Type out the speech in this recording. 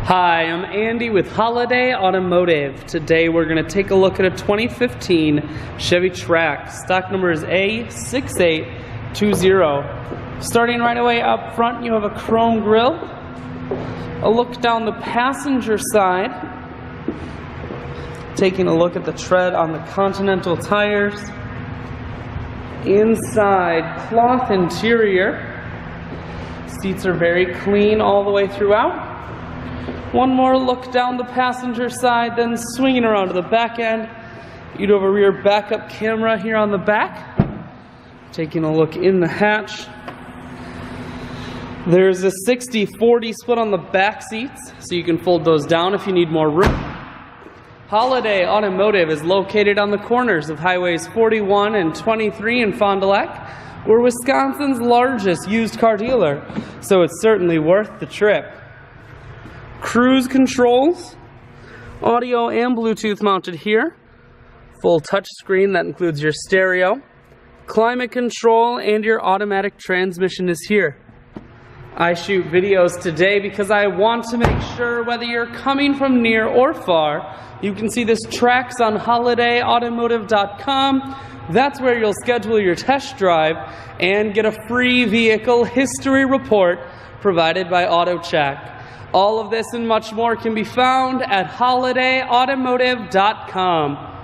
Hi, I'm Andy with Holiday Automotive. Today we're going to take a look at a 2015 Chevy Trax. Stock number is A6820. Starting right away up front, you have a chrome grille. A look down the passenger side. Taking a look at the tread on the Continental tires. Inside, cloth interior. Seats are very clean all the way throughout. One more look down the passenger side, then swinging around to the back end. You'd have a rear backup camera here on the back. Taking a look in the hatch. There's a 60-40 split on the back seats, so you can fold those down if you need more room. Holiday Automotive is located on the corners of Highways 41 and 23 in Fond du Lac. We're Wisconsin's largest used car dealer, so it's certainly worth the trip. Cruise controls, audio and Bluetooth mounted here. Full touch screen that includes your stereo. Climate control and your automatic transmission is here. I shoot videos today because I want to make sure whether you're coming from near or far, you can see this Trax on holidayautomotive.com. That's where you'll schedule your test drive and get a free vehicle history report provided by AutoCheck. All of this and much more can be found at holidayautomotive.com.